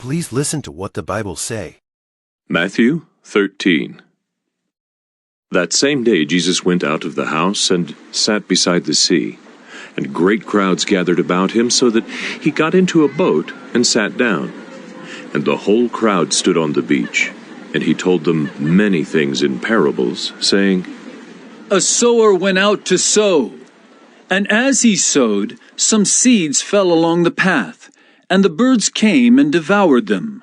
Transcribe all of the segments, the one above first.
Please listen to what the Bible say. Matthew 13. That same day Jesus went out of the house and sat beside the sea, and great crowds gathered about him, so that he got into a boat and sat down. And the whole crowd stood on the beach, and he told them many things in parables, saying, A sower went out to sow, and as he sowed, some seeds fell along the path, and the birds came and devoured them.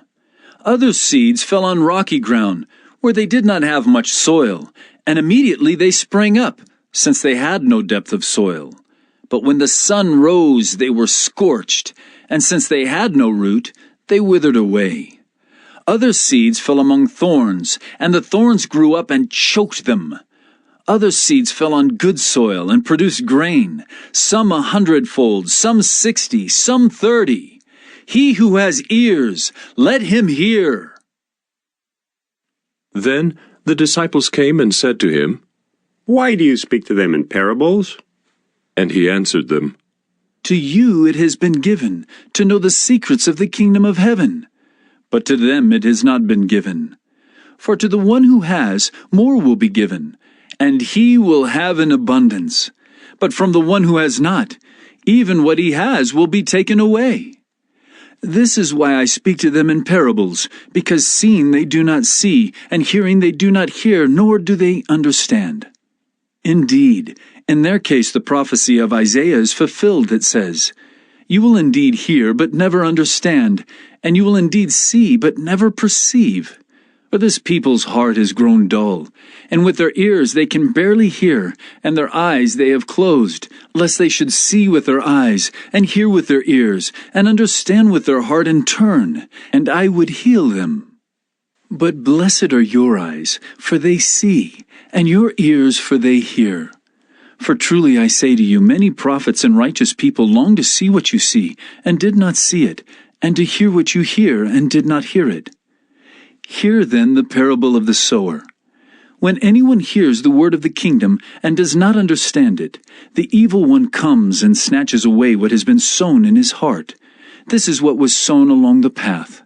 Other seeds fell on rocky ground, where they did not have much soil, and immediately they sprang up, since they had no depth of soil. But when the sun rose, they were scorched, and since they had no root, they withered away. Other seeds fell among thorns, and the thorns grew up and choked them. Other seeds fell on good soil and produced grain, some 100-fold, some 60, some 30. He who has ears, let him hear. Then the disciples came and said to him, Why do you speak to them in parables? And he answered them, To you it has been given to know the secrets of the kingdom of heaven, but to them it has not been given. For to the one who has, more will be given, and he will have in abundance. But from the one who has not, even what he has will be taken away. This is why I speak to them in parables, because seeing they do not see, and hearing they do not hear, nor do they understand. Indeed, in their case the prophecy of Isaiah is fulfilled that says, You will indeed hear, but never understand, and you will indeed see, but never perceive. For this people's heart has grown dull, and with their ears they can barely hear, and their eyes they have closed, lest they should see with their eyes, and hear with their ears, and understand with their heart, and turn, and I would heal them. But blessed are your eyes, for they see, and your ears, for they hear. For truly I say to you, many prophets and righteous people longed to see what you see, and did not see it, and to hear what you hear, and did not hear it. Hear then the parable of the sower. When anyone hears the word of the kingdom and does not understand it, the evil one comes and snatches away what has been sown in his heart. This is what was sown along the path.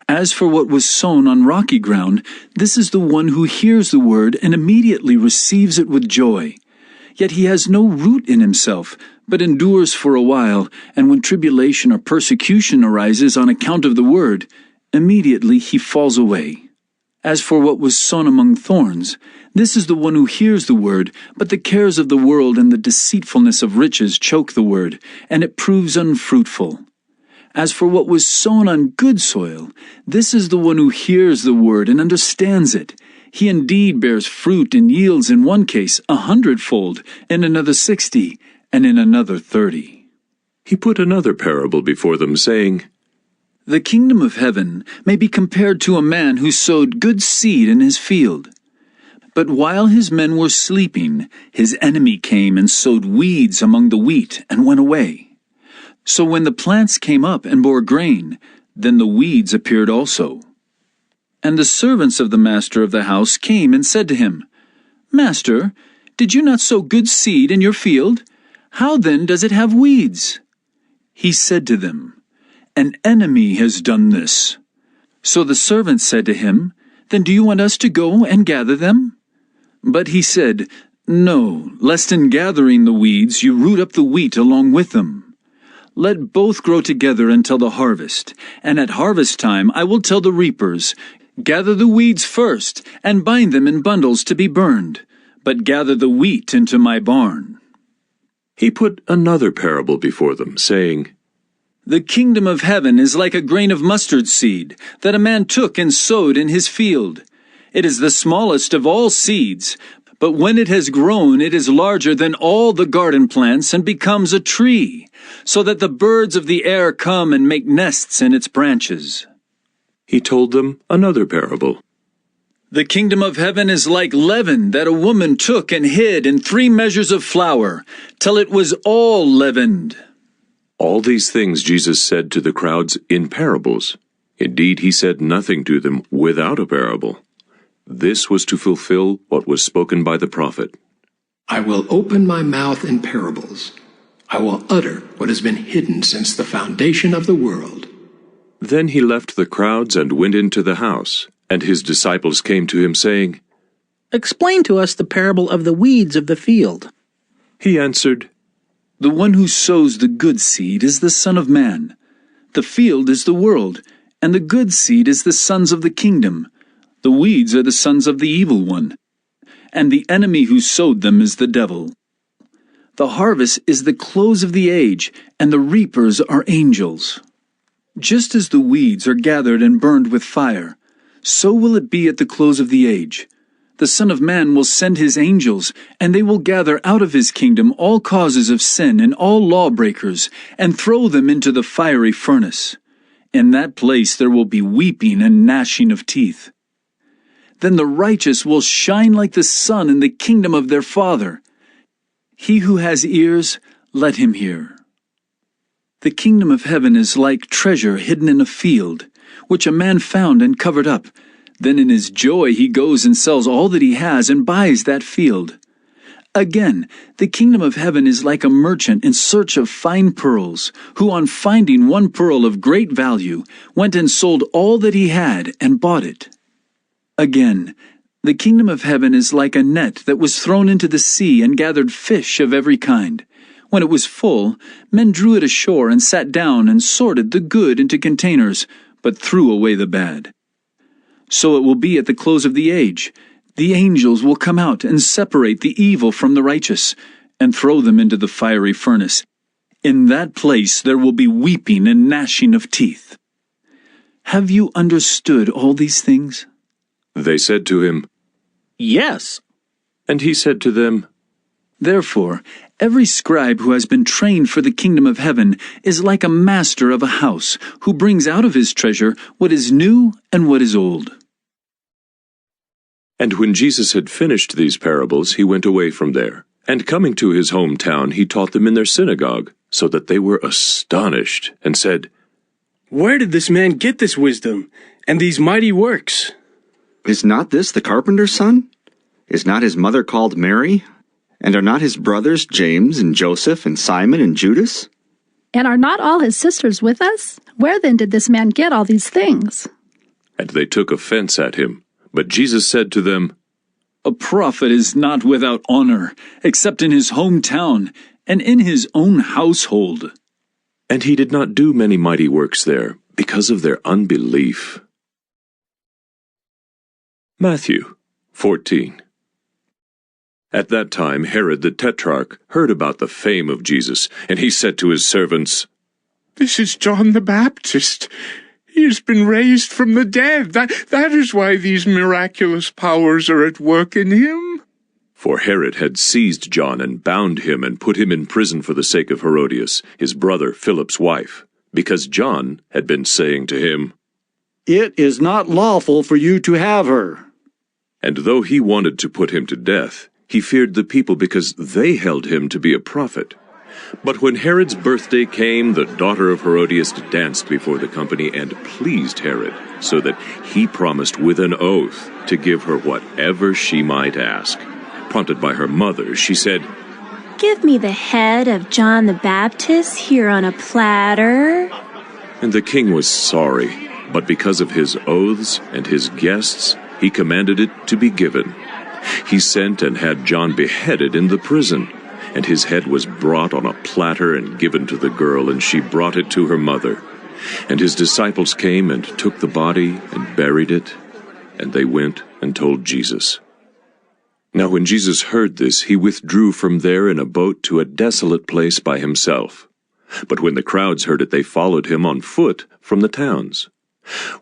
As for what was sown on rocky ground, this is the one who hears the word and immediately receives it with joy. Yet he has no root in himself, but endures for a while, and when tribulation or persecution arises on account of the word, immediately he falls away. As for what was sown among thorns, this is the one who hears the word, but the cares of the world and the deceitfulness of riches choke the word, and it proves unfruitful. As for what was sown on good soil, this is the one who hears the word and understands it. He indeed bears fruit and yields in one case 100-fold, in another 60, and in another 30. He put another parable before them, saying, The kingdom of heaven may be compared to a man who sowed good seed in his field. But while his men were sleeping, his enemy came and sowed weeds among the wheat and went away. So when the plants came up and bore grain, then the weeds appeared also. And the servants of the master of the house came and said to him, Master, did you not sow good seed in your field? How then does it have weeds? He said to them, An enemy has done this. So the servants said to him, Then do you want us to go and gather them? But he said, No, lest in gathering the weeds you root up the wheat along with them. Let both grow together until the harvest, and at harvest time I will tell the reapers, Gather the weeds first, and bind them in bundles to be burned, but gather the wheat into my barn. He put another parable before them, saying, The kingdom of heaven is like a grain of mustard seed that a man took and sowed in his field. It is the smallest of all seeds, but when it has grown, it is larger than all the garden plants and becomes a tree, so that the birds of the air come and make nests in its branches. He told them another parable. The kingdom of heaven is like leaven that a woman took and hid in 3 measures of flour, till it was all leavened. All these things Jesus said to the crowds in parables. Indeed, he said nothing to them without a parable. This was to fulfill what was spoken by the prophet. I will open my mouth in parables. I will utter what has been hidden since the foundation of the world. Then he left the crowds and went into the house, and his disciples came to him, saying, Explain to us the parable of the weeds of the field. He answered, The one who sows the good seed is the Son of Man. The field is the world, and the good seed is the sons of the kingdom. The weeds are the sons of the evil one, and the enemy who sowed them is the devil. The harvest is the close of the age, and the reapers are angels. Just as the weeds are gathered and burned with fire, so will it be at the close of the age. The Son of Man will send his angels, and they will gather out of his kingdom all causes of sin and all lawbreakers, and throw them into the fiery furnace. In that place there will be weeping and gnashing of teeth. Then the righteous will shine like the sun in the kingdom of their Father. He who has ears, let him hear. The kingdom of heaven is like treasure hidden in a field, which a man found and covered up. Then in his joy he goes and sells all that he has and buys that field. Again, the kingdom of heaven is like a merchant in search of fine pearls, who on finding one pearl of great value, went and sold all that he had and bought it. Again, the kingdom of heaven is like a net that was thrown into the sea and gathered fish of every kind. When it was full, men drew it ashore and sat down and sorted the good into containers, but threw away the bad. So it will be at the close of the age. The angels will come out and separate the evil from the righteous, and throw them into the fiery furnace. In that place there will be weeping and gnashing of teeth. Have you understood all these things? They said to him, Yes. and he said to them, Therefore, every scribe who has been trained for the kingdom of heaven is like a master of a house, who brings out of his treasure what is new and what is old. And when Jesus had finished these parables, he went away from there. And coming to his hometown, he taught them in their synagogue, so that they were astonished, and said, Where did this man get this wisdom and these mighty works? Is not this the carpenter's son? Is not his mother called Mary? And are not his brothers James and Joseph and Simon and Judas? And are not all his sisters with us? Where then did this man get all these things? And they took offense at him. But Jesus said to them, A prophet is not without honor, except in his hometown and in his own household. And he did not do many mighty works there, because of their unbelief. Matthew 14. At that time Herod the Tetrarch heard about the fame of Jesus, and he said to his servants, This is John the Baptist. He has been raised from the dead. That is why these miraculous powers are at work in him. For Herod had seized John and bound him and put him in prison for the sake of Herodias, his brother Philip's wife, because John had been saying to him, It is not lawful for you to have her. And though he wanted to put him to death, he feared the people because they held him to be a prophet. But when Herod's birthday came, the daughter of Herodias danced before the company and pleased Herod, so that he promised with an oath to give her whatever she might ask. Prompted by her mother, she said, Give me the head of John the Baptist here on a platter. And the king was sorry, but because of his oaths and his guests, he commanded it to be given. He sent and had John beheaded in the prison, and his head was brought on a platter and given to the girl, and she brought it to her mother. And his disciples came and took the body and buried it, and they went and told Jesus. Now when Jesus heard this, he withdrew from there in a boat to a desolate place by himself. But when the crowds heard it, they followed him on foot from the towns.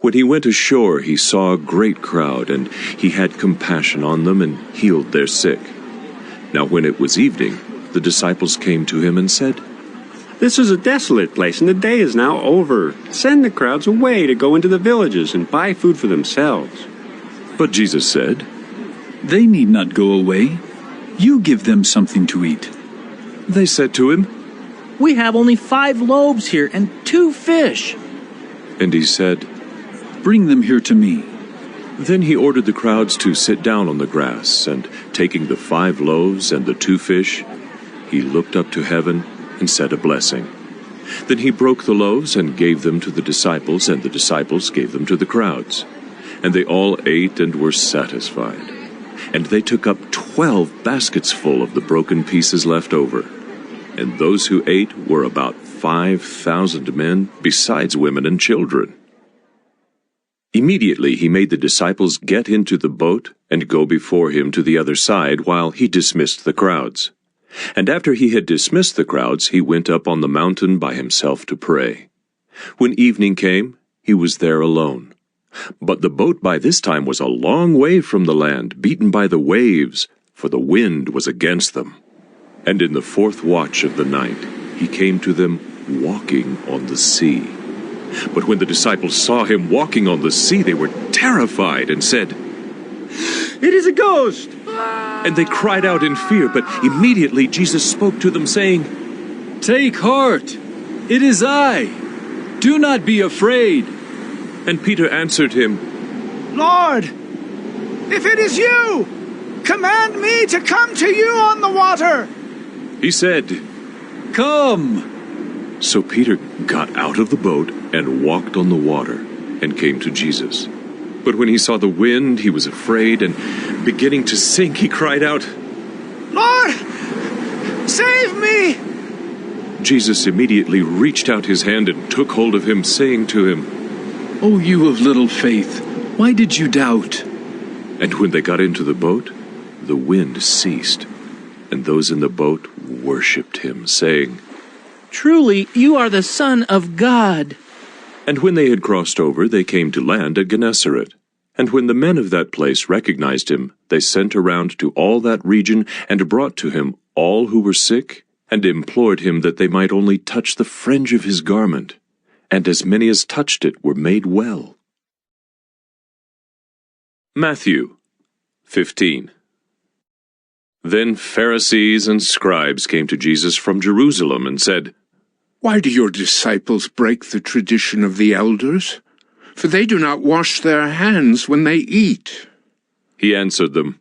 When he went ashore, he saw a great crowd, and he had compassion on them and healed their sick. Now when it was evening, the disciples came to him and said, This is a desolate place, and the day is now over. Send the crowds away to go into the villages and buy food for themselves. But Jesus said, They need not go away. You give them something to eat. They said to him, We have only 5 loaves here and 2 fish. And he said, Bring them here to me. Then he ordered the crowds to sit down on the grass, and taking the 5 loaves and the 2 fish, he looked up to heaven and said a blessing. Then he broke the loaves and gave them to the disciples, and the disciples gave them to the crowds. And they all ate and were satisfied. And they took up 12 baskets full of the broken pieces left over. And those who ate were about 5,000 men, besides women and children. Immediately he made the disciples get into the boat and go before him to the other side while he dismissed the crowds. And after he had dismissed the crowds, he went up on the mountain by himself to pray. When evening came, he was there alone. But the boat by this time was a long way from the land, beaten by the waves, for the wind was against them. And in the 4th watch of the night, he came to them walking on the sea. But when the disciples saw him walking on the sea, they were terrified and said, It is a ghost! And they cried out in fear, but immediately Jesus spoke to them, saying, Take heart, it is I. Do not be afraid. And Peter answered him, Lord, if it is you, command me to come to you on the water. He said, Come. So Peter got out of the boat and walked on the water and came to Jesus. But when he saw the wind, he was afraid, and beginning to sink, he cried out, Lord, save me! Jesus immediately reached out his hand and took hold of him, saying to him, O you of little faith, why did you doubt? And when they got into the boat, the wind ceased, and those in the boat worshipped him, saying, Truly, you are the Son of God. And when they had crossed over, they came to land at Gennesaret. And when the men of that place recognized him, they sent around to all that region and brought to him all who were sick, and implored him that they might only touch the fringe of his garment. And as many as touched it were made well. Matthew 15. Then Pharisees and scribes came to Jesus from Jerusalem and said, Why do your disciples break the tradition of the elders? For they do not wash their hands when they eat. He answered them,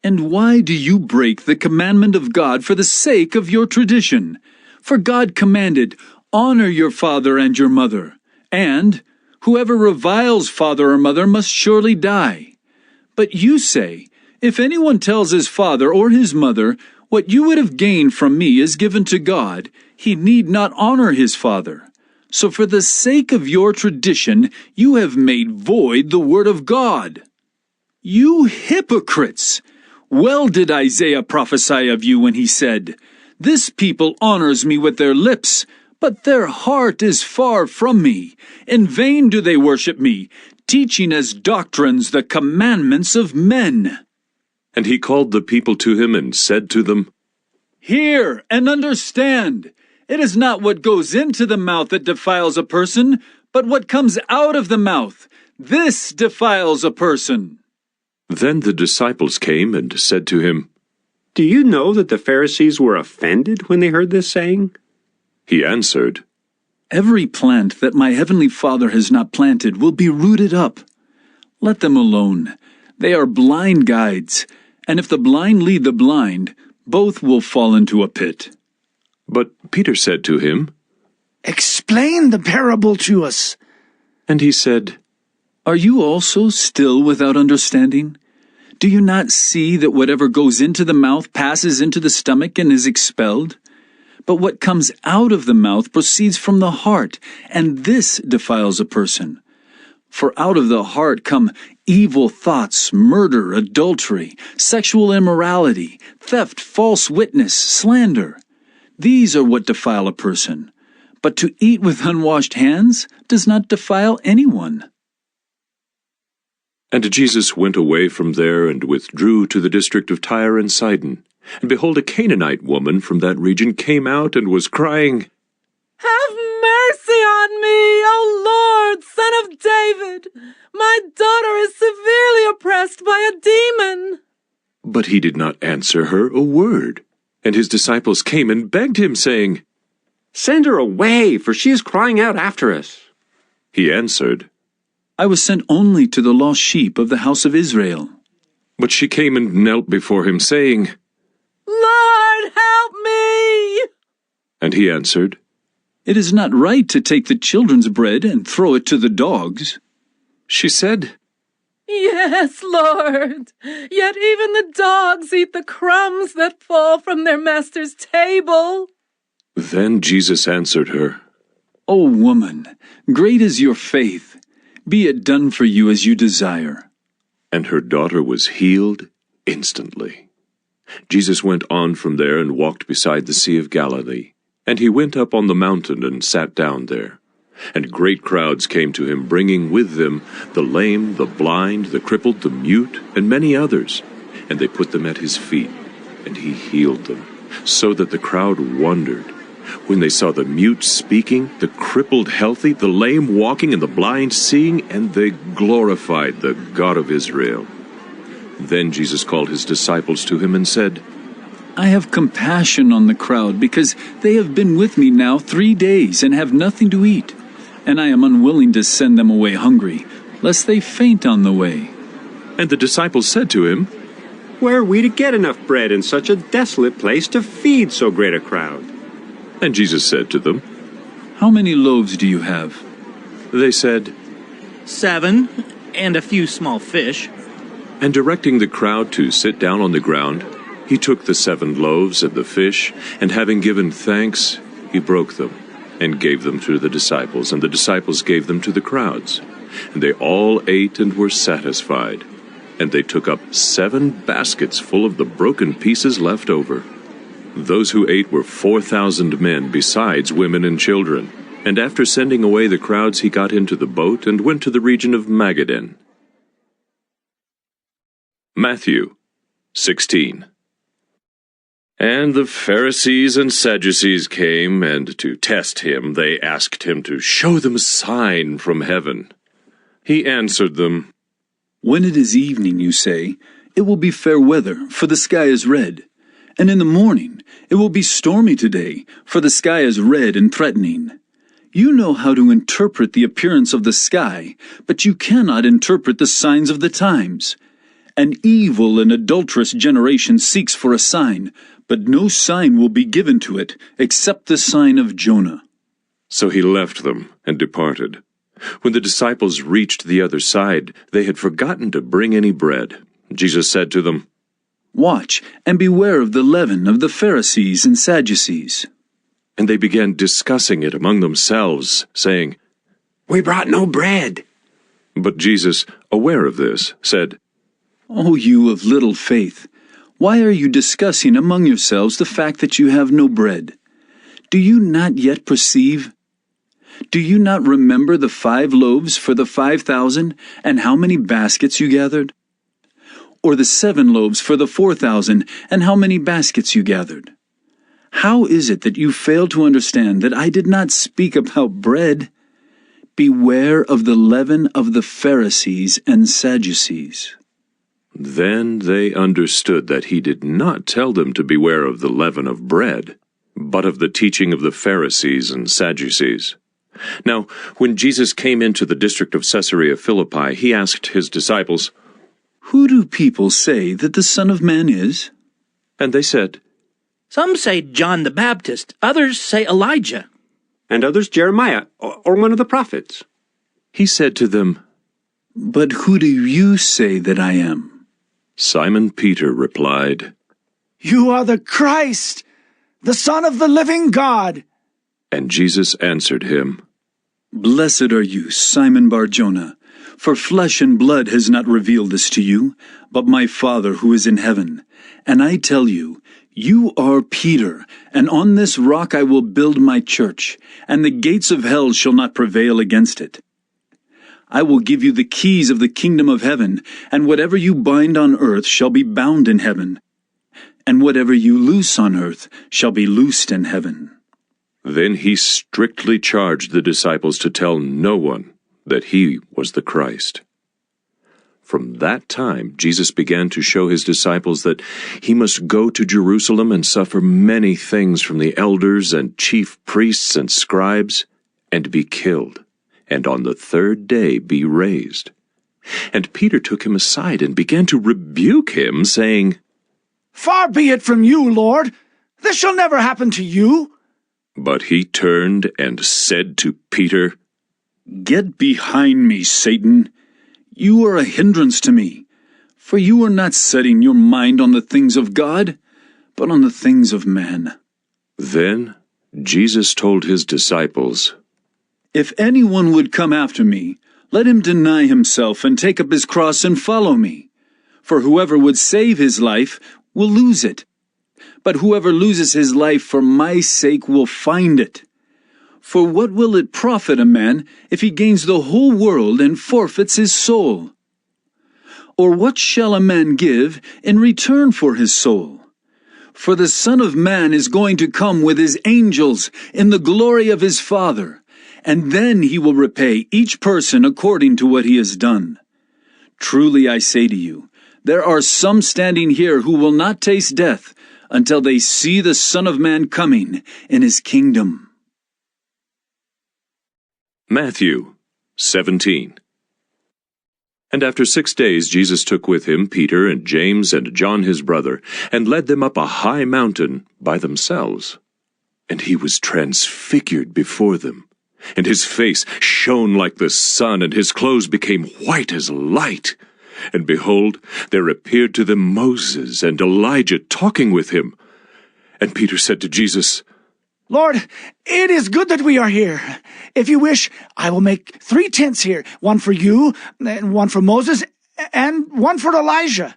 And why do you break the commandment of God for the sake of your tradition? For God commanded, Honor your father and your mother, and whoever reviles father or mother must surely die. But you say, If anyone tells his father or his mother, What you would have gained from me is given to God, he need not honor his father. So for the sake of your tradition, you have made void the word of God. You hypocrites! Well did Isaiah prophesy of you when he said, This people honors me with their lips, but their heart is far from me. In vain do they worship me, teaching as doctrines the commandments of men. And he called the people to him and said to them, Hear and understand. It is not what goes into the mouth that defiles a person, but what comes out of the mouth. This defiles a person. Then the disciples came and said to him, Do you know that the Pharisees were offended when they heard this saying? He answered, Every plant that my heavenly Father has not planted will be rooted up. Let them alone. They are blind guides, and if the blind lead the blind, both will fall into a pit. But Peter said to him, Explain the parable to us. And he said, Are you also still without understanding? Do you not see that whatever goes into the mouth passes into the stomach and is expelled? But what comes out of the mouth proceeds from the heart, and this defiles a person. For out of the heart come evil thoughts, murder, adultery, sexual immorality, theft, false witness, slander. These are what defile a person. But to eat with unwashed hands does not defile anyone. And Jesus went away from there and withdrew to the district of Tyre and Sidon. And behold, a Canaanite woman from that region came out and was crying, Have mercy on me, O Lord, Son of David! My daughter is severely oppressed by a demon. But he did not answer her a word. And his disciples came and begged him, saying, Send her away, for she is crying out after us. He answered, I was sent only to the lost sheep of the house of Israel. But she came and knelt before him, saying, Lord, help me! And he answered, It is not right to take the children's bread and throw it to the dogs." She said, Yes, Lord. Yet even the dogs eat the crumbs that fall from their master's table. Then Jesus answered her, "O woman, great is your faith. Be it done for you as you desire." And her daughter was healed instantly. Jesus went on from there and walked beside the Sea of Galilee. And he went up on the mountain and sat down there. And great crowds came to him, bringing with them the lame, the blind, the crippled, the mute, and many others. And they put them at his feet, and he healed them, so that the crowd wondered. When they saw the mute speaking, the crippled healthy, the lame walking, and the blind seeing, and they glorified the God of Israel. Then Jesus called his disciples to him and said, "I have compassion on the crowd, because they have been with me now 3 days and have nothing to eat, and I am unwilling to send them away hungry, lest they faint on the way." And the disciples said to him, "Where are we to get enough bread in such a desolate place to feed so great a crowd?" And Jesus said to them, "How many loaves do you have?" They said, 7, and a few small fish. And directing the crowd to sit down on the ground, he took the 7 loaves and the fish, and having given thanks, he broke them, and gave them to the disciples, and the disciples gave them to the crowds. And they all ate and were satisfied. And they took up 7 baskets full of the broken pieces left over. Those who ate were 4,000 men, besides women and children. And after sending away the crowds, he got into the boat and went to the region of Magadan. Matthew 16. And the Pharisees and Sadducees came, and to test him they asked him to show them a sign from heaven. He answered them, "When it is evening, you say, it will be fair weather, for the sky is red. And in the morning, it will be stormy today, for the sky is red and threatening. You know how to interpret the appearance of the sky, but you cannot interpret the signs of the times. An evil and adulterous generation seeks for a sign, but no sign will be given to it except the sign of Jonah." So he left them and departed. When the disciples reached the other side, they had forgotten to bring any bread. Jesus said to them, "Watch and beware of the leaven of the Pharisees and Sadducees." And they began discussing it among themselves, saying, "We brought no bread." But Jesus, aware of this, said, "O you of little faith, why are you discussing among yourselves the fact that you have no bread? Do you not yet perceive? Do you not remember the 5 loaves for the 5,000, and how many baskets you gathered? Or the 7 loaves for the 4,000, and how many baskets you gathered? How is it that you fail to understand that I did not speak about bread? Beware of the leaven of the Pharisees and Sadducees." Then they understood that he did not tell them to beware of the leaven of bread, but of the teaching of the Pharisees and Sadducees. Now, when Jesus came into the district of Caesarea Philippi, he asked his disciples, "Who do people say that the Son of Man is?" And they said, Some say John the Baptist, others say Elijah. And others Jeremiah, or one of the prophets. He said to them, "But who do you say that I am?" Simon Peter replied, "You are the Christ, the Son of the living God." And Jesus answered him, "Blessed are you, Simon Bar-Jonah, for flesh and blood has not revealed this to you, but my Father who is in heaven. And I tell you, you are Peter, and on this rock I will build my church, and the gates of hell shall not prevail against it. I will give you the keys of the kingdom of heaven, and whatever you bind on earth shall be bound in heaven, and whatever you loose on earth shall be loosed in heaven." Then he strictly charged the disciples to tell no one that he was the Christ. From that time, Jesus began to show his disciples that he must go to Jerusalem and suffer many things from the elders and chief priests and scribes, and be killed, and on the 3rd day be raised. And Peter took him aside and began to rebuke him, saying, "Far be it from you, Lord! This shall never happen to you." But he turned and said to Peter, "Get behind me, Satan. You are a hindrance to me, for you are not setting your mind on the things of God, but on the things of man." Then Jesus told his disciples, "If anyone would come after me, let him deny himself and take up his cross and follow me. For whoever would save his life will lose it. But whoever loses his life for my sake will find it. For what will it profit a man if he gains the whole world and forfeits his soul? Or what shall a man give in return for his soul? For the Son of Man is going to come with his angels in the glory of his Father, and then he will repay each person according to what he has done. Truly I say to you, there are some standing here who will not taste death until they see the Son of Man coming in his kingdom." Matthew 17. And after 6 days Jesus took with him Peter and James and John his brother, and led them up a high mountain by themselves. And he was transfigured before them, and his face shone like the sun, and his clothes became white as light. And behold, there appeared to them Moses and Elijah talking with him. And Peter said to Jesus, "Lord, it is good that we are here. If you wish, I will make 3 tents here, one for you, and one for Moses, and one for Elijah."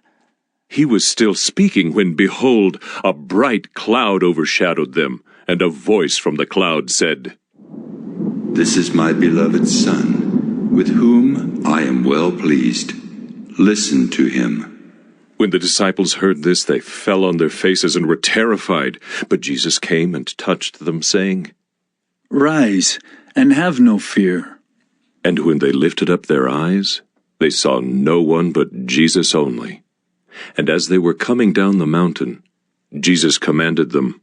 He was still speaking when, behold, a bright cloud overshadowed them, and a voice from the cloud said, "This is my beloved Son, with whom I am well pleased. Listen to him." When the disciples heard this, they fell on their faces and were terrified. But Jesus came and touched them, saying, "Rise, and have no fear." And when they lifted up their eyes, they saw no one but Jesus only. And as they were coming down the mountain, Jesus commanded them,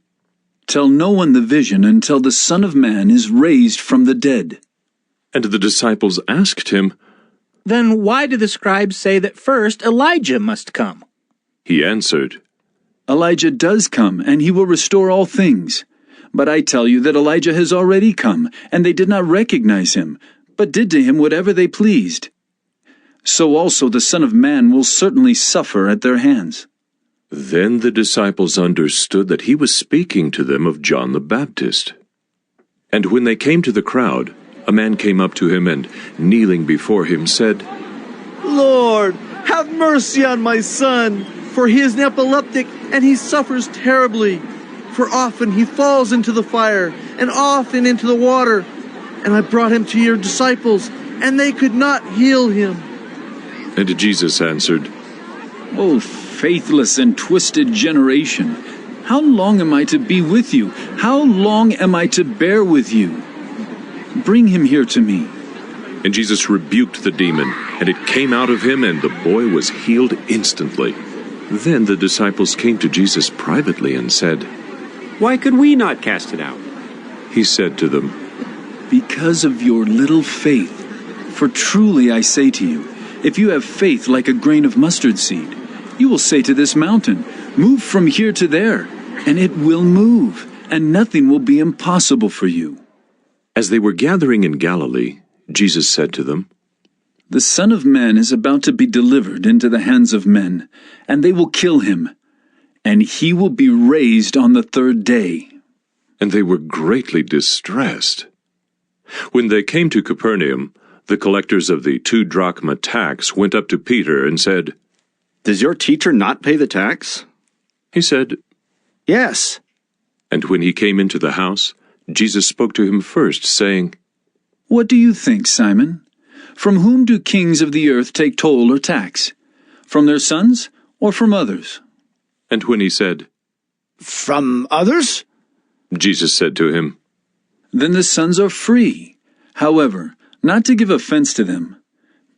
"Tell no one the vision until the Son of Man is raised from the dead." And the disciples asked him, "Then why do the scribes say that first Elijah must come?" He answered, "Elijah does come, and he will restore all things. But I tell you that Elijah has already come, and they did not recognize him, but did to him whatever they pleased. So also the Son of Man will certainly suffer at their hands." Then the disciples understood that he was speaking to them of John the Baptist. And when they came to the crowd, a man came up to him and, kneeling before him, said, "Lord, have mercy on my son, for he is an epileptic and he suffers terribly. For often he falls into the fire and often into the water. And I brought him to your disciples, and they could not heal him." And Jesus answered, "O faithless and twisted generation, how long am I to be with you? How long am I to bear with you? Bring him here to me." And Jesus rebuked the demon, and it came out of him, and the boy was healed instantly. Then the disciples came to Jesus privately and said, "Why could we not cast it out?" He said to them, "Because of your little faith. For truly I say to you, if you have faith like a grain of mustard seed, you will say to this mountain, 'Move from here to there,' and it will move, and nothing will be impossible for you." As they were gathering in Galilee, Jesus said to them, "The Son of Man is about to be delivered into the hands of men, and they will kill him, and he will be raised on the 3rd day." And they were greatly distressed. When they came to Capernaum, the collectors of the 2 drachma tax went up to Peter and said, "Does your teacher not pay the tax?" He said, "Yes." And when he came into the house, Jesus spoke to him first, saying, "What do you think, Simon? From whom do kings of the earth take toll or tax? From their sons or from others?" And when he said, "From others?" Jesus said to him, "Then the sons are free. However, not to give offense to them,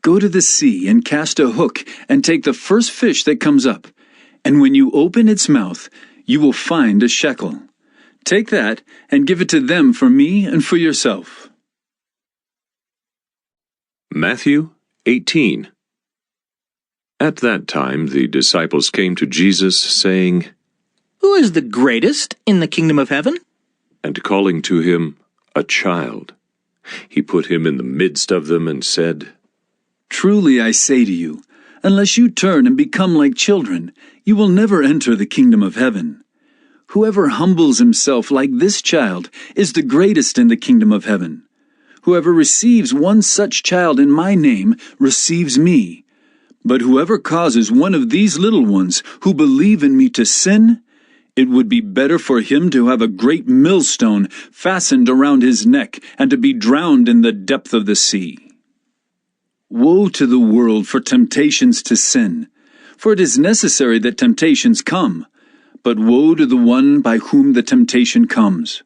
go to the sea and cast a hook and take the first fish that comes up, and when you open its mouth, you will find a shekel. Take that and give it to them for me and for yourself." Matthew 18. At that time the disciples came to Jesus, saying, "Who is the greatest in the kingdom of heaven?" and calling to him a child, he put him in the midst of them and said, Truly I say to you, unless you turn and become like children, you will never enter the kingdom of heaven. Whoever humbles himself like this child is the greatest in the kingdom of heaven. Whoever receives one such child in my name receives me. But whoever causes one of these little ones who believe in me to sin, it would be better for him to have a great millstone fastened around his neck and to be drowned in the depth of the sea. Woe to the world for temptations to sin, for it is necessary that temptations come, but woe to the one by whom the temptation comes.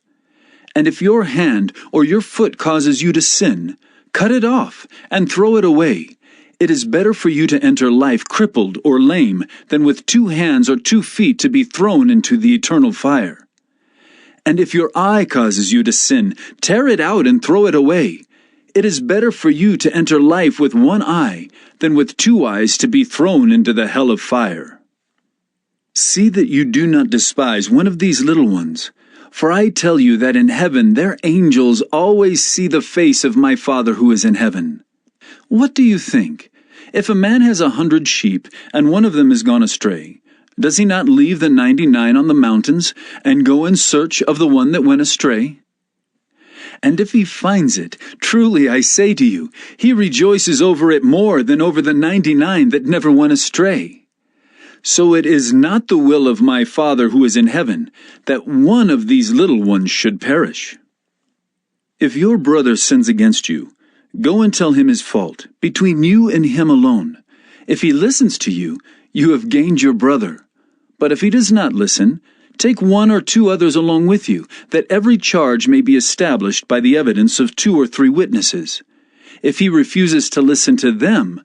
And if your hand or your foot causes you to sin, cut it off and throw it away. It is better for you to enter life crippled or lame than with 2 hands or 2 feet to be thrown into the eternal fire. And if your eye causes you to sin, tear it out and throw it away. It is better for you to enter life with 1 eye than with 2 eyes to be thrown into the hell of fire. See that you do not despise one of these little ones. For I tell you that in heaven their angels always see the face of my Father who is in heaven. What do you think? If a man has 100 sheep, and one of them is gone astray, does he not leave the 99 on the mountains, and go in search of the one that went astray? And if he finds it, truly I say to you, he rejoices over it more than over the 99 that never went astray. So it is not the will of my Father who is in heaven, that one of these little ones should perish. If your brother sins against you, go and tell him his fault, between you and him alone. If he listens to you, you have gained your brother. But if he does not listen, take 1 or 2 others along with you, that every charge may be established by the evidence of 2 or 3 witnesses. If he refuses to listen to them,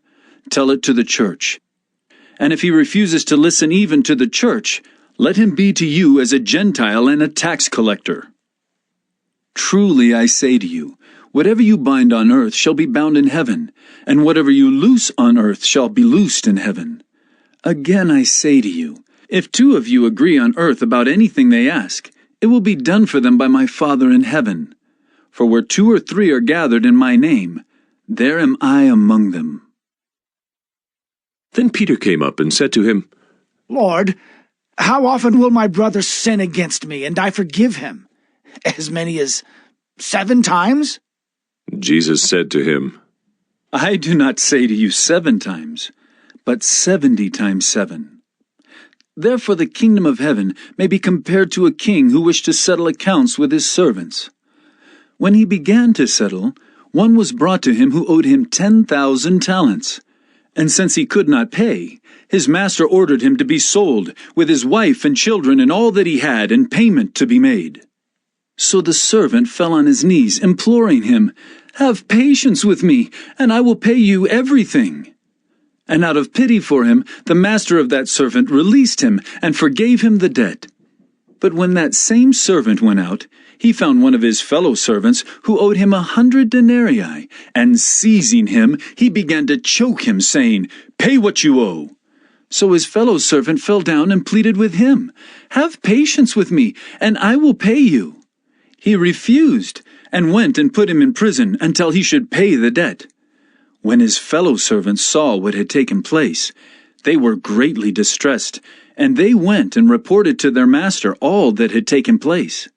tell it to the church. And if he refuses to listen even to the church, let him be to you as a Gentile and a tax collector. Truly I say to you, whatever you bind on earth shall be bound in heaven, and whatever you loose on earth shall be loosed in heaven. Again I say to you, if 2 of you agree on earth about anything they ask, it will be done for them by my Father in heaven. For where 2 or 3 are gathered in my name, there am I among them. Then Peter came up and said to him, Lord, how often will my brother sin against me, and I forgive him? As many as 7 times? Jesus said to him, I do not say to you 7 times, but 70 times 7. Therefore the kingdom of heaven may be compared to a king who wished to settle accounts with his servants. When he began to settle, one was brought to him who owed him 10,000 talents. And since he could not pay, his master ordered him to be sold, with his wife and children and all that he had, and payment to be made. So the servant fell on his knees, imploring him, Have patience with me, and I will pay you everything. And out of pity for him, the master of that servant released him and forgave him the debt. But when that same servant went out, he found one of his fellow servants who owed him 100 denarii, and seizing him, he began to choke him, saying, Pay what you owe. So his fellow servant fell down and pleaded with him, Have patience with me, and I will pay you. He refused, and went and put him in prison until he should pay the debt. When his fellow servants saw what had taken place, they were greatly distressed, and they went and reported to their master all that had taken place.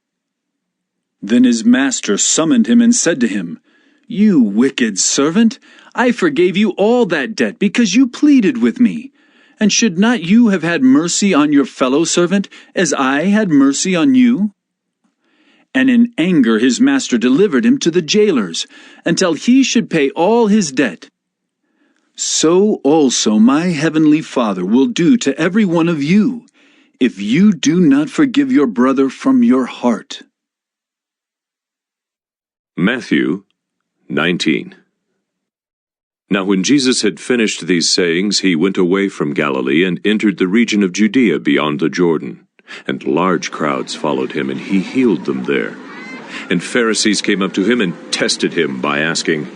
Then his master summoned him and said to him, You wicked servant, I forgave you all that debt because you pleaded with me. And should not you have had mercy on your fellow servant, as I had mercy on you? And in anger his master delivered him to the jailers, until he should pay all his debt. So also my heavenly Father will do to every one of you, if you do not forgive your brother from your heart. Matthew 19. Now when Jesus had finished these sayings, he went away from Galilee and entered the region of Judea beyond the Jordan. And large crowds followed him, and he healed them there. And Pharisees came up to him and tested him by asking,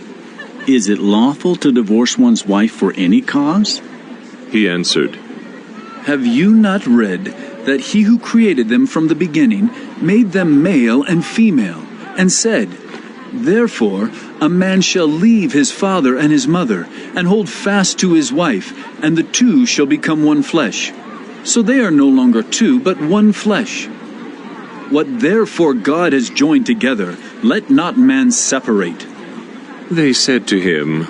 Is it lawful to divorce one's wife for any cause? He answered, Have you not read that he who created them from the beginning made them male and female, and said, Therefore a man shall leave his father and his mother, and hold fast to his wife, and the two shall become one flesh. So they are no longer two, but one flesh. What therefore God has joined together, let not man separate. They said to him,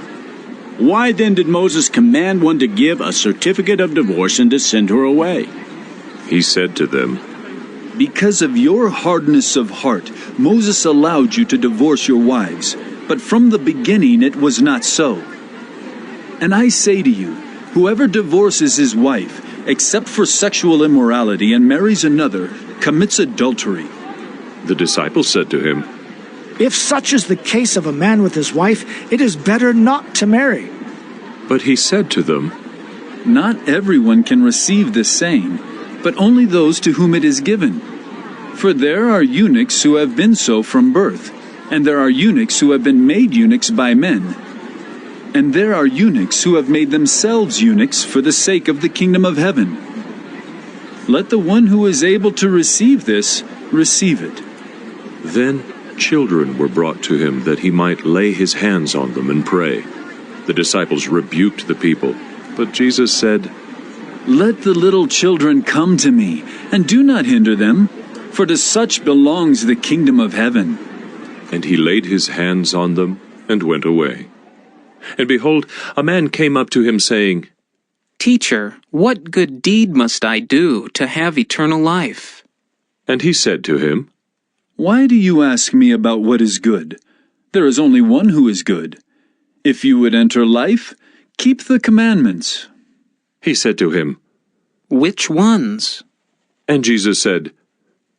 Why then did Moses command one to give a certificate of divorce and to send her away? He said to them, Because of your hardness of heart, Moses allowed you to divorce your wives, but from the beginning it was not so. And I say to you, whoever divorces his wife, except for sexual immorality, and marries another, commits adultery. The disciples said to him, If such is the case of a man with his wife, it is better not to marry. But he said to them, Not everyone can receive this saying, but only those to whom it is given. For there are eunuchs who have been so from birth, and there are eunuchs who have been made eunuchs by men. And there are eunuchs who have made themselves eunuchs for the sake of the kingdom of heaven. Let the one who is able to receive this, receive it. Then children were brought to him that he might lay his hands on them and pray. The disciples rebuked the people, but Jesus said, Let the little children come to me, and do not hinder them, for to such belongs the kingdom of heaven. And he laid his hands on them and went away. And behold, a man came up to him, saying, Teacher, what good deed must I do to have eternal life? And he said to him, Why do you ask me about what is good? There is only one who is good. If you would enter life, keep the commandments. He said to him, Which ones? And Jesus said,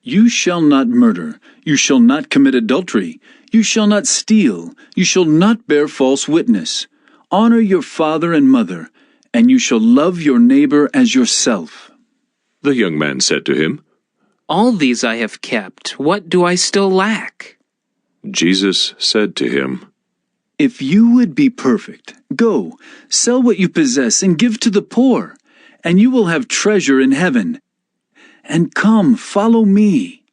You shall not murder, you shall not commit adultery, you shall not steal, you shall not bear false witness. Honor your father and mother, and you shall love your neighbor as yourself. The young man said to him, All these I have kept. What do I still lack? Jesus said to him, If you would be perfect, go, sell what you possess and give to the poor, and you will have treasure in heaven. And come, follow me.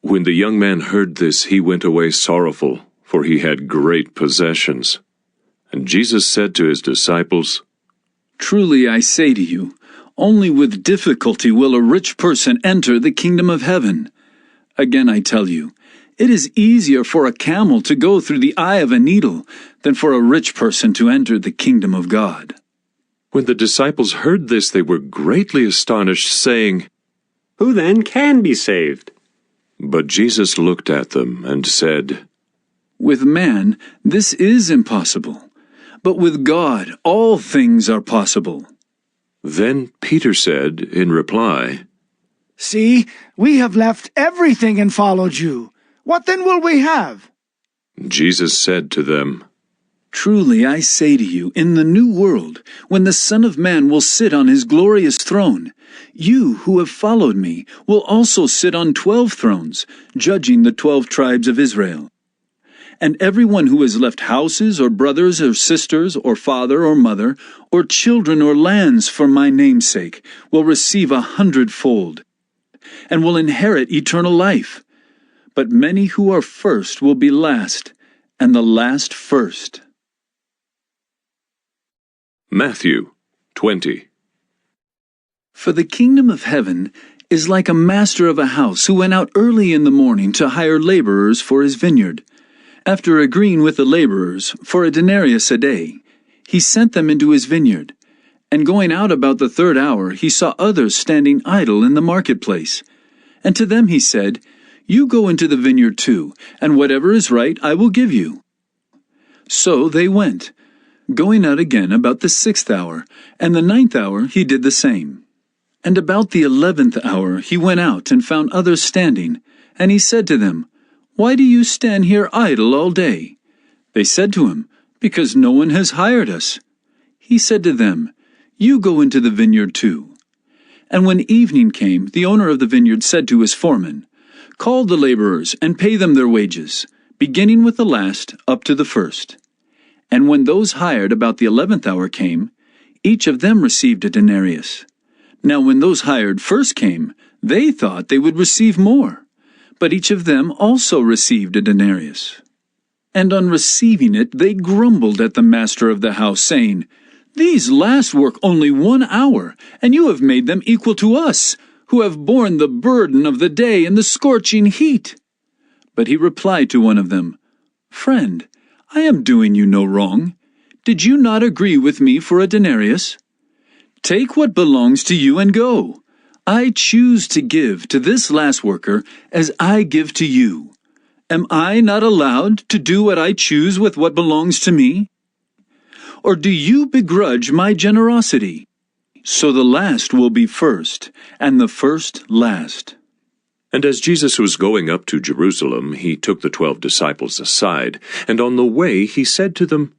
When the young man heard this, he went away sorrowful, for he had great possessions. And Jesus said to his disciples, Truly I say to you, only with difficulty will a rich person enter the kingdom of heaven. Again I tell you, it is easier for a camel to go through the eye of a needle than for a rich person to enter the kingdom of God. When the disciples heard this, they were greatly astonished, saying, Who then can be saved? But Jesus looked at them and said, With man this is impossible, but with God all things are possible. Then Peter said in reply, See, we have left everything and followed you. What then will we have? Jesus said to them, Truly I say to you, in the new world, when the Son of Man will sit on his glorious throne, you who have followed me will also sit on 12 thrones, judging the 12 tribes of Israel. And everyone who has left houses or brothers or sisters or father or mother or children or lands for my name's sake will receive 100-fold, and will inherit eternal life. But many who are first will be last, and the last first. Matthew 20. For the kingdom of heaven is like a master of a house who went out early in the morning to hire laborers for his vineyard. After agreeing with the laborers for a denarius a day, he sent them into his vineyard. And going out about the 3rd hour, he saw others standing idle in the marketplace. And to them he said, You go into the vineyard too, and whatever is right I will give you. So they went, going out again about the 6th hour, and the 9th hour he did the same. And about the 11th hour he went out and found others standing, and he said to them, Why do you stand here idle all day? They said to him, Because no one has hired us. He said to them, You go into the vineyard too. And when evening came, the owner of the vineyard said to his foreman, Call the laborers and pay them their wages, beginning with the last up to the first. And when those hired about the 11th hour came, each of them received a denarius. Now when those hired first came, they thought they would receive more, but each of them also received a denarius. And on receiving it, they grumbled at the master of the house, saying, These last work only 1 hour, and you have made them equal to us, who have borne the burden of the day and the scorching heat. But he replied to one of them, Friend, I am doing you no wrong. Did you not agree with me for a denarius? Take what belongs to you and go. I choose to give to this last worker as I give to you. Am I not allowed to do what I choose with what belongs to me? Or do you begrudge my generosity? So the last will be first, and the first last. And as Jesus was going up to Jerusalem, he took the 12 disciples aside, and on the way he said to them,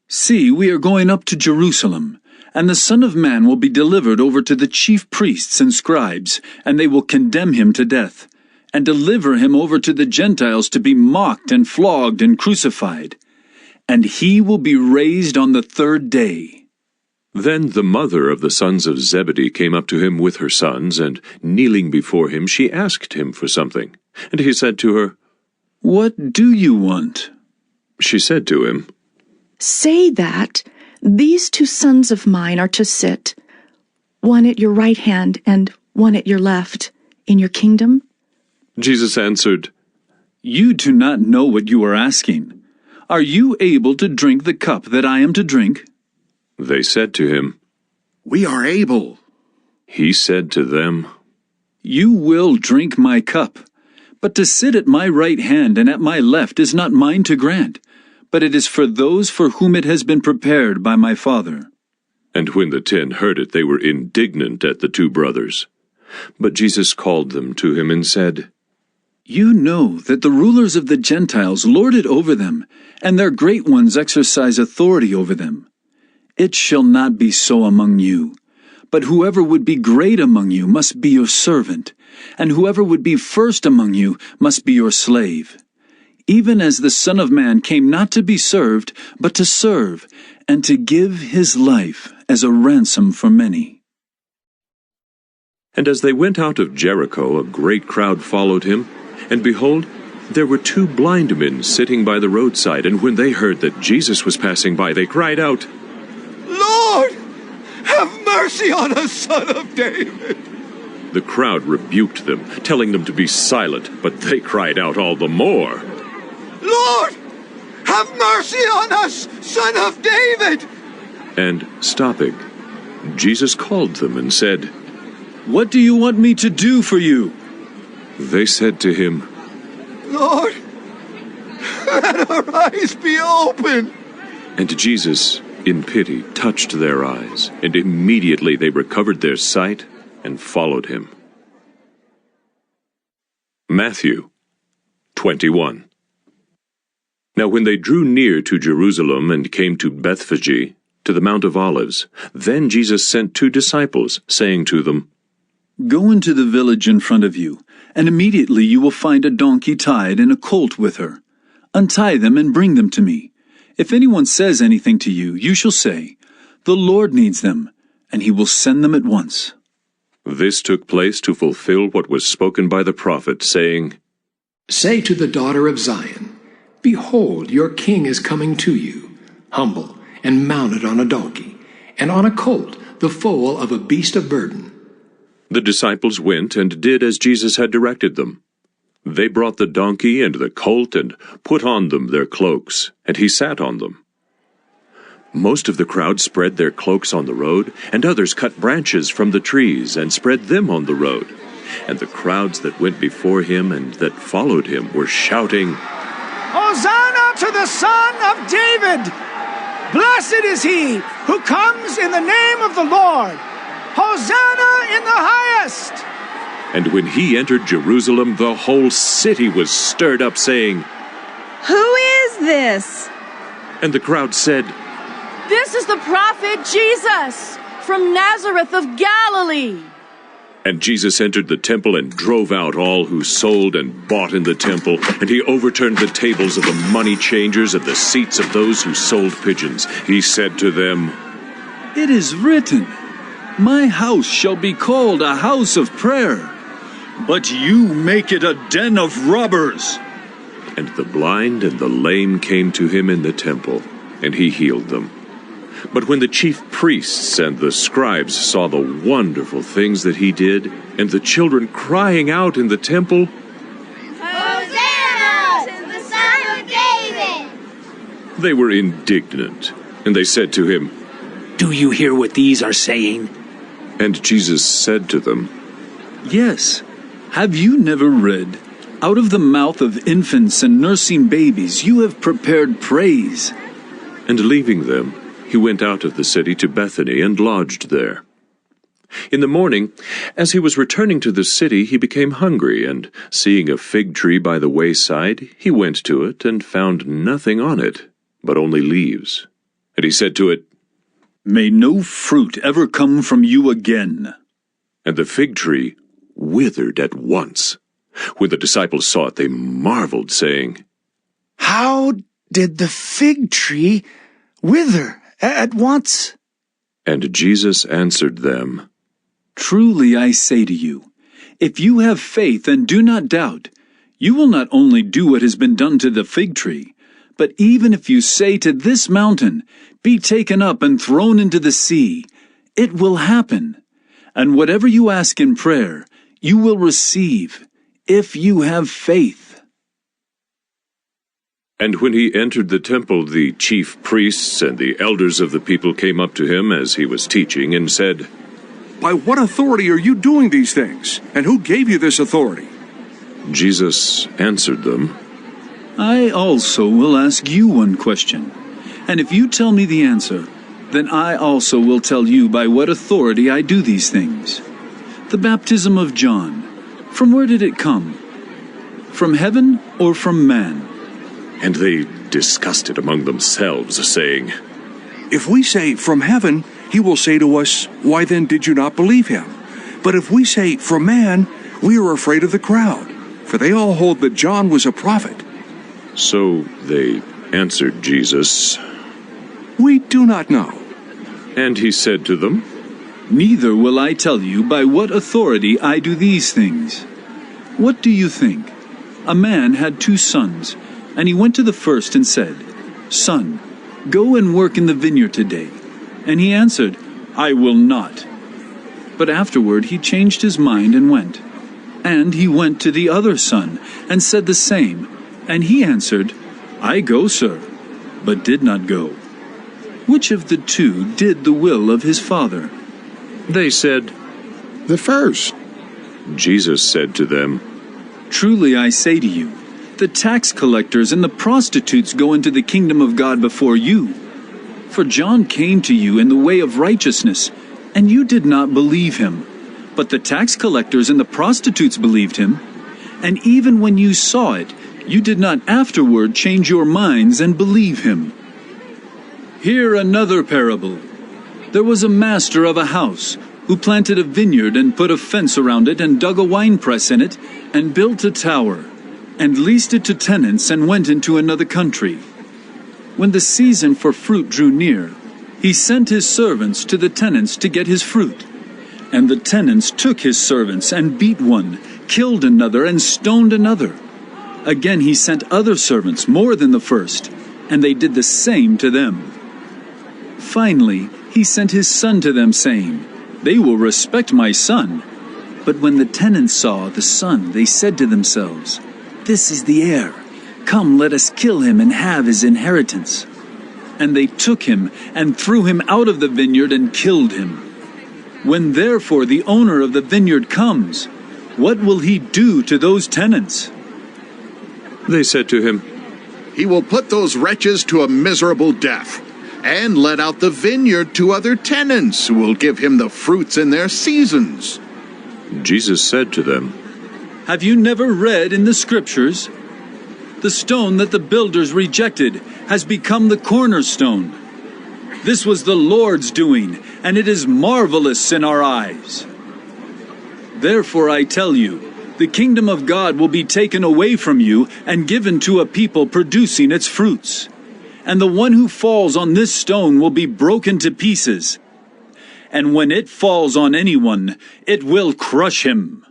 See, we are going up to Jerusalem, and the Son of Man will be delivered over to the chief priests and scribes, and they will condemn him to death, and deliver him over to the Gentiles to be mocked and flogged and crucified. And he will be raised on the 3rd day. Then the mother of the sons of Zebedee came up to him with her sons, and kneeling before him, she asked him for something. And he said to her, What do you want? She said to him, Say that these 2 sons of mine are to sit, one at your right hand and one at your left, in your kingdom. Jesus answered, You do not know what you are asking. Are you able to drink the cup that I am to drink? They said to him, We are able. He said to them, You will drink my cup, but to sit at my right hand and at my left is not mine to grant, but it is for those for whom it has been prepared by my Father. And when the 10 heard it, they were indignant at the 2 brothers. But Jesus called them to him and said, You know that the rulers of the Gentiles lord it over them, and their great ones exercise authority over them. It shall not be so among you, but whoever would be great among you must be your servant, and whoever would be first among you must be your slave. Even as the Son of Man came not to be served, but to serve, and to give his life as a ransom for many. And as they went out of Jericho, a great crowd followed him, and behold, there were 2 blind men sitting by the roadside, and when they heard that Jesus was passing by, they cried out, Lord, have mercy on us, Son of David. The crowd rebuked them, telling them to be silent, but they cried out all the more, Lord, have mercy on us, Son of David. And stopping, Jesus called them and said, What do you want me to do for you? They said to him, Lord, let our eyes be open. And Jesus, in pity, touched their eyes, and immediately they recovered their sight and followed him. Matthew 21. Now when they drew near to Jerusalem and came to Bethphage, to the Mount of Olives, then Jesus sent 2 disciples, saying to them, Go into the village in front of you, and immediately you will find a donkey tied and a colt with her. Untie them and bring them to me. If anyone says anything to you, you shall say, The Lord needs them, and he will send them at once. This took place to fulfill what was spoken by the prophet, saying, Say to the daughter of Zion, Behold, your king is coming to you, humble and mounted on a donkey, and on a colt, the foal of a beast of burden. The disciples went and did as Jesus had directed them. They brought the donkey and the colt and put on them their cloaks, and he sat on them. Most of the crowd spread their cloaks on the road, and others cut branches from the trees and spread them on the road. And the crowds that went before him and that followed him were shouting, Hosanna to the Son of David! Blessed is he who comes in the name of the Lord! Hosanna in the highest! And when he entered Jerusalem, the whole city was stirred up, saying, Who is this? And the crowd said, This is the prophet Jesus from Nazareth of Galilee. And Jesus entered the temple and drove out all who sold and bought in the temple, and he overturned the tables of the money changers and the seats of those who sold pigeons. He said to them, It is written, My house shall be called a house of prayer, but you make it a den of robbers." And the blind and the lame came to him in the temple, and he healed them. But when the chief priests and the scribes saw the wonderful things that he did, and the children crying out in the temple, "Hosanna to the Son of David!" they were indignant, and they said to him, "Do you hear what these are saying?" And Jesus said to them, "Yes. Have you never read, 'Out of the mouth of infants and nursing babies you have prepared praise'?" And leaving them, he went out of the city to Bethany and lodged there. In the morning, as he was returning to the city, he became hungry, and seeing a fig tree by the wayside, he went to it and found nothing on it, but only leaves. And he said to it, "May no fruit ever come from you again." And the fig tree withered at once. When the disciples saw it, they marveled, saying, "How did the fig tree wither at once?" And Jesus answered them, "Truly I say to you, if you have faith and do not doubt, you will not only do what has been done to the fig tree, but even if you say to this mountain, 'Be taken up and thrown into the sea,' it will happen. And whatever you ask in prayer, you will receive, if you have faith." And when he entered the temple, the chief priests and the elders of the people came up to him as he was teaching and said, "By what authority are you doing these things? And who gave you this authority?" Jesus answered them, "I also will ask you one question, and if you tell me the answer, then I also will tell you by what authority I do these things. The baptism of John, from where did it come? From heaven or from man?" And they discussed it among themselves, saying, "If we say, 'From heaven,' he will say to us, 'Why then did you not believe him?' But if we say, 'From man,' we are afraid of the crowd, for they all hold that John was a prophet." So they answered Jesus, "We do not know." And he said to them, "Neither will I tell you by what authority I do these things. What do you think? A man had 2 sons, and he went to the first and said, 'Son, go and work in the vineyard today.' And he answered, 'I will not.' But afterward he changed his mind and went. And he went to the other son and said the same. And he answered, 'I go, sir,' but did not go. Which of the 2 did the will of his father?" They said, "The first." Jesus said to them, "Truly I say to you, the tax collectors and the prostitutes go into the kingdom of God before you. For John came to you in the way of righteousness, and you did not believe him. But the tax collectors and the prostitutes believed him. And even when you saw it, you did not afterward change your minds and believe him. Hear another parable. There was a master of a house who planted a vineyard and put a fence around it and dug a winepress in it and built a tower and leased it to tenants and went into another country. When the season for fruit drew near, he sent his servants to the tenants to get his fruit. And the tenants took his servants and beat one, killed another, and stoned another. Again he sent other servants, more than the first, and they did the same to them. Finally he sent his son to them, saying, 'They will respect my son.' But when the tenants saw the son, they said to themselves, 'This is the heir. Come, let us kill him and have his inheritance.' And they took him and threw him out of the vineyard and killed him. When therefore the owner of the vineyard comes, what will he do to those tenants?" They said to him, "He will put those wretches to a miserable death, and let out the vineyard to other tenants who will give him the fruits in their seasons." Jesus said to them, Have you never read in the scriptures? The stone that the builders rejected has become the cornerstone. This was the Lord's doing, and it is marvelous in our eyes. Therefore I tell you, the kingdom of God will be taken away from you and given to a people producing its fruits. And the one who falls on this stone will be broken to pieces. and when it falls on anyone, it will crush him."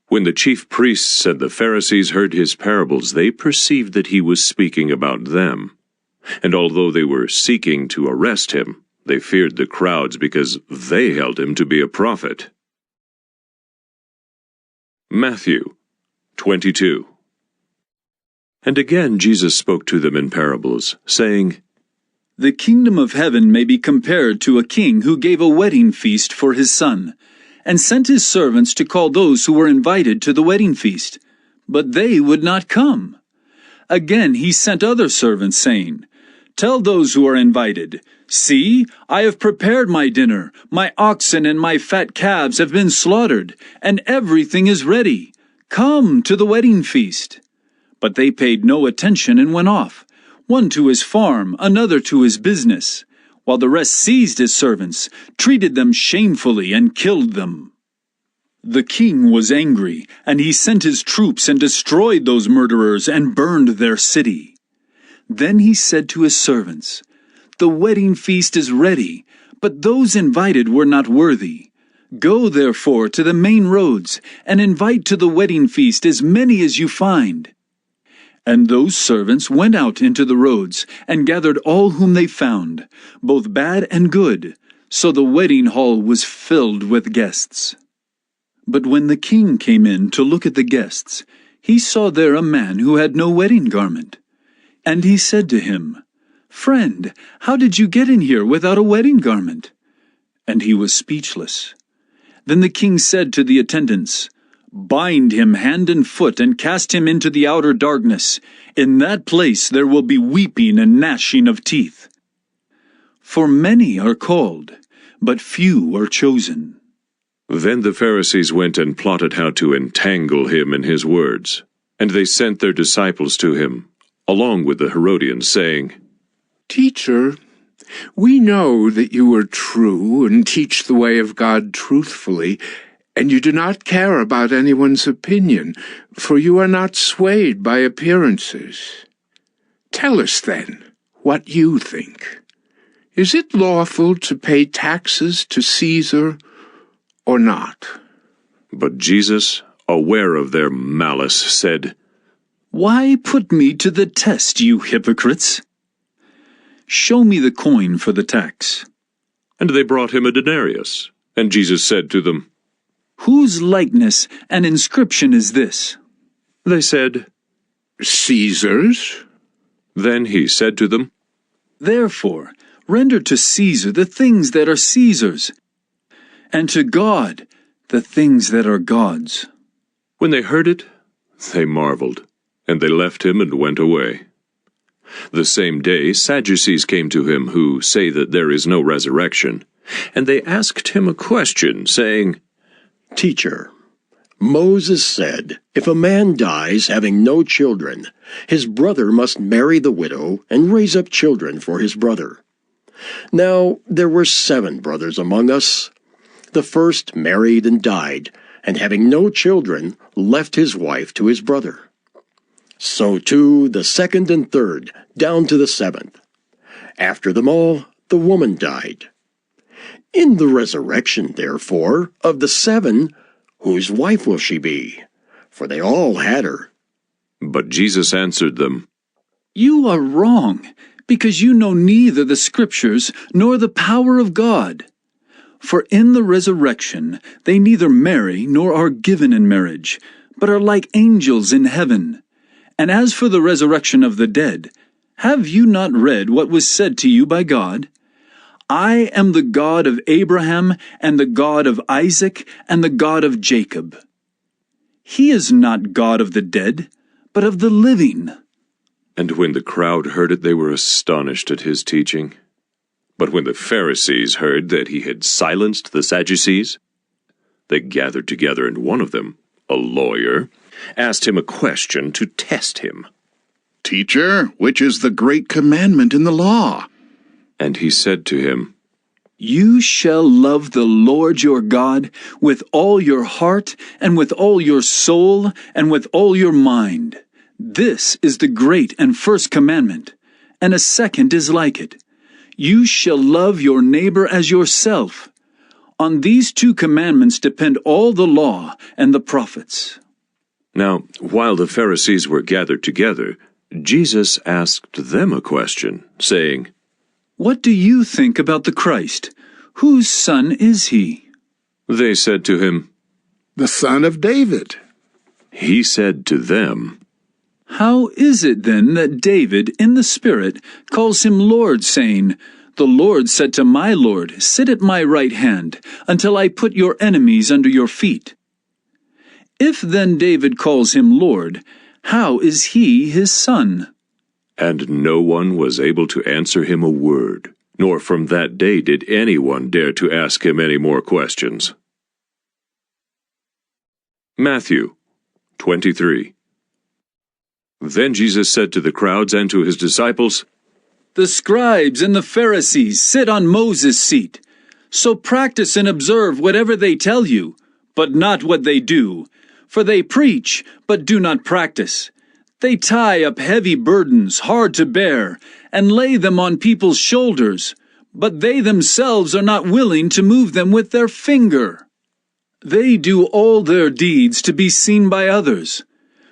When the chief priests and the Pharisees heard his parables, they perceived that he was speaking about them. And although they were seeking to arrest him, they feared the crowds because they held him to be a prophet. Matthew 22. And again Jesus spoke to them in parables, saying, "The kingdom of heaven may be compared to a king who gave a wedding feast for his son, and sent his servants to call those who were invited to the wedding feast. But they would not come. Again he sent other servants, saying, 'Tell those who are invited, see, I have prepared my dinner, my oxen and my fat calves have been slaughtered, and everything is ready. Come to the wedding feast.' But they paid no attention and went off, one to his farm, another to his business, while the rest seized his servants, treated them shamefully, and killed them. The king was angry, and he sent his troops and destroyed those murderers and burned their city. Then he said to his servants, 'The wedding feast is ready, but those invited were not worthy. Go therefore to the main roads, and invite to the wedding feast as many as you find.' And those servants went out into the roads, and gathered all whom they found, both bad and good, so the wedding hall was filled with guests. But when the king came in to look at the guests, he saw there a man who had no wedding garment. And he said to him, 'Friend, how did you get in here without a wedding garment?' And he was speechless. Then the king said to the attendants, 'Bind him hand and foot and cast him into the outer darkness. In that place there will be weeping and gnashing of teeth. For many are called, but few are chosen.'" Then the Pharisees went and plotted how to entangle him in his words. And they sent their disciples to him, along with the Herodians, saying, "Teacher, we know that you are true and teach the way of God truthfully, and you do not care about anyone's opinion, for you are not swayed by appearances. Tell us, then, what you think. Is it lawful to pay taxes to Caesar or not?" But Jesus, aware of their malice, said, "Why put me to the test, you hypocrites? Show me the coin for the tax." And they brought him a denarius. And Jesus said to them, "Whose likeness and inscription is this?" They said, "Caesar's." Then he said to them, "Therefore, render to Caesar the things that are Caesar's, and to God the things that are God's." When they heard it, they marveled, and they left him and went away. The same day Sadducees came to him, who say that there is no resurrection, and they asked him a question, saying, "Teacher, Moses said, if a man dies having no children, his brother must marry the widow and raise up children for his brother. Now there were 7 brothers among us. The first married and died, and having no children, left his wife to his brother. So too the second and third, down to the 7th. After them all, the woman died. In the resurrection, therefore, of the 7, whose wife will she be? For they all had her." But Jesus answered them, "You are wrong, because you know neither the Scriptures nor the power of God. For in the resurrection they neither marry nor are given in marriage, but are like angels in heaven. And as for the resurrection of the dead, have you not read what was said to you by God? I am the God of Abraham, and the God of Isaac, and the God of Jacob. He is not God of the dead, but of the living." And when the crowd heard it, they were astonished at his teaching. But when the Pharisees heard that he had silenced the Sadducees, they gathered together, and one of them, a lawyer, asked him a question to test him. "Teacher, which is the great commandment in the law?" And he said to him, "You shall love the Lord your God with all your heart, and with all your soul, and with all your mind. This is the great and first commandment, and a second is like it. You shall love your neighbor as yourself. On these 2 commandments depend all the law and the prophets." Now, while the Pharisees were gathered together, Jesus asked them a question, saying, "What do you think about the Christ? Whose son is he?" They said to him, "The son of David." He said to them, "How is it then that David, in the Spirit, calls him Lord, saying, 'The Lord said to my Lord, sit at my right hand, until I put your enemies under your feet'? If then David calls him Lord, how is he his son?" And no one was able to answer him a word, nor from that day did anyone dare to ask him any more questions. Matthew 23. Then Jesus said to the crowds and to his disciples, "The scribes and the Pharisees sit on Moses' seat. So practice and observe whatever they tell you, but not what they do. For they preach, but do not practice. They tie up heavy burdens, hard to bear, and lay them on people's shoulders, but they themselves are not willing to move them with their finger. They do all their deeds to be seen by others.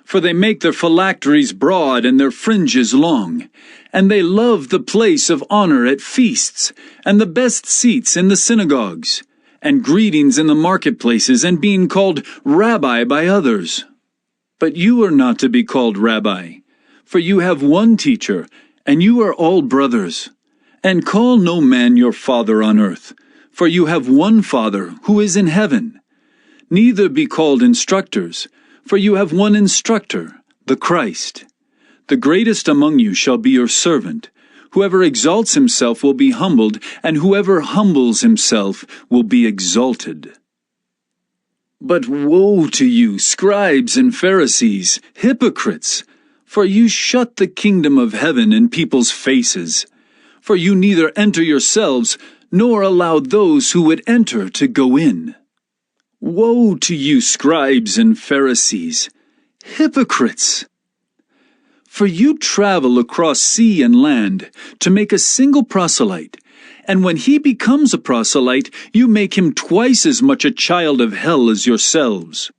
For they make their phylacteries broad and their fringes long, and they love the place of honor at feasts, and the best seats in the synagogues, and greetings in the marketplaces, and being called Rabbi by others. But you are not to be called Rabbi, for you have one teacher, and you are all brothers. And call no man your father on earth, for you have one Father who is in heaven. Neither be called instructors, for you have one instructor, the Christ. The greatest among you shall be your servant. Whoever exalts himself will be humbled, and whoever humbles himself will be exalted. But woe to you, scribes and Pharisees, hypocrites! For you shut the kingdom of heaven in people's faces. For you neither enter yourselves, nor allow those who would enter to go in. Woe to you, scribes and Pharisees, hypocrites! For you travel across sea and land to make a single proselyte, and when he becomes a proselyte, you make him twice as much a child of hell as yourselves.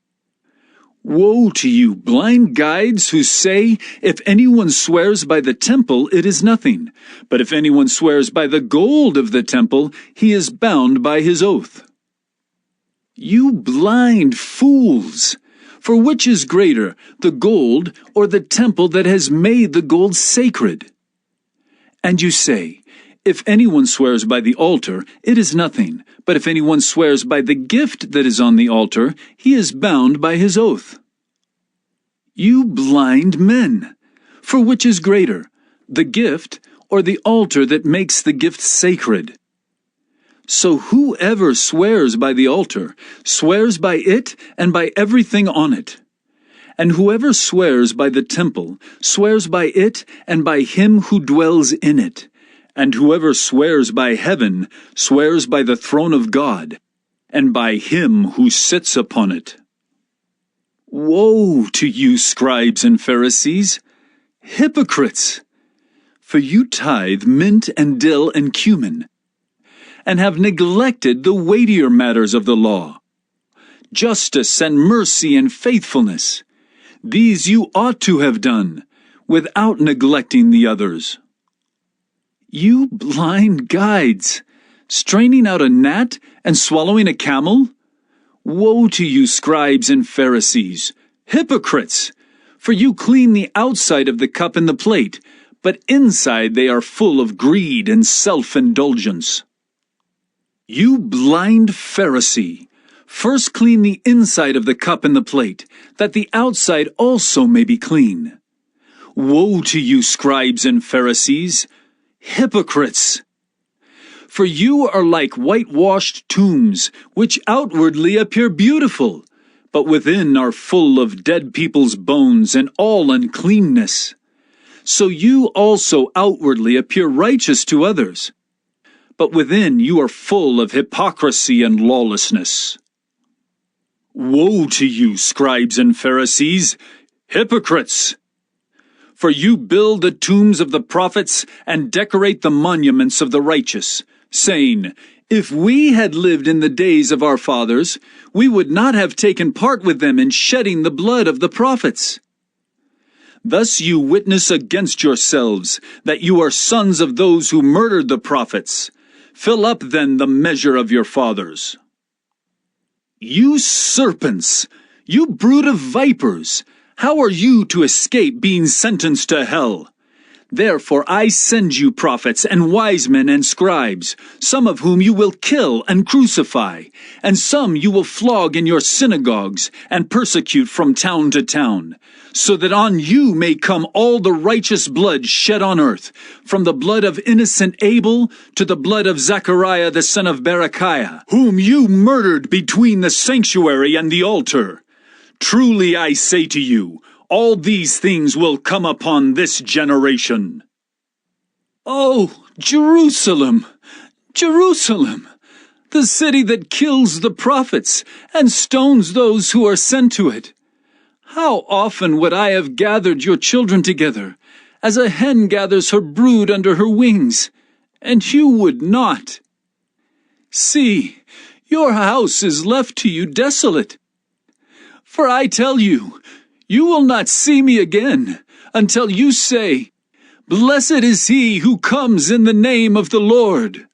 Woe to you, blind guides, who say, if anyone swears by the temple, it is nothing, but if anyone swears by the gold of the temple, he is bound by his oath. You blind fools! For which is greater, the gold or the temple that has made the gold sacred? And you say, if anyone swears by the altar, it is nothing, but if anyone swears by the gift that is on the altar, he is bound by his oath. You blind men! For which is greater, the gift or the altar that makes the gift sacred? So whoever swears by the altar swears by it and by everything on it. And whoever swears by the temple swears by it and by him who dwells in it. And whoever swears by heaven swears by the throne of God and by him who sits upon it. Woe to you, scribes and Pharisees, hypocrites! For you tithe mint and dill and cumin, and have neglected the weightier matters of the law, justice and mercy and faithfulness. These you ought to have done, without neglecting the others. You blind guides, straining out a gnat and swallowing a camel? Woe to you, scribes and Pharisees, hypocrites! For you clean the outside of the cup and the plate, but inside they are full of greed and self-indulgence. You blind Pharisee, first clean the inside of the cup and the plate, that the outside also may be clean. Woe to you, scribes and Pharisees, hypocrites! For you are like whitewashed tombs, which outwardly appear beautiful, but within are full of dead people's bones and all uncleanness. So you also outwardly appear righteous to others, but within you are full of hypocrisy and lawlessness. Woe to you, scribes and Pharisees, hypocrites! For you build the tombs of the prophets and decorate the monuments of the righteous, saying, If we had lived in the days of our fathers, we would not have taken part with them in shedding the blood of the prophets. Thus you witness against yourselves that you are sons of those who murdered the prophets. Fill up then the measure of your fathers. You serpents! You brood of vipers! How are you to escape being sentenced to hell? Therefore I send you prophets and wise men and scribes, some of whom you will kill and crucify, and some you will flog in your synagogues and persecute from town to town, so that on you may come all the righteous blood shed on earth, from the blood of innocent Abel to the blood of Zechariah the son of Berechiah, whom you murdered between the sanctuary and the altar. Truly I say to you, all these things will come upon this generation. Oh, Jerusalem, Jerusalem, the city that kills the prophets and stones those who are sent to it. How often would I have gathered your children together, as a hen gathers her brood under her wings, and you would not. See, your house is left to you desolate. For I tell you, you will not see me again until you say, Blessed is he who comes in the name of the Lord.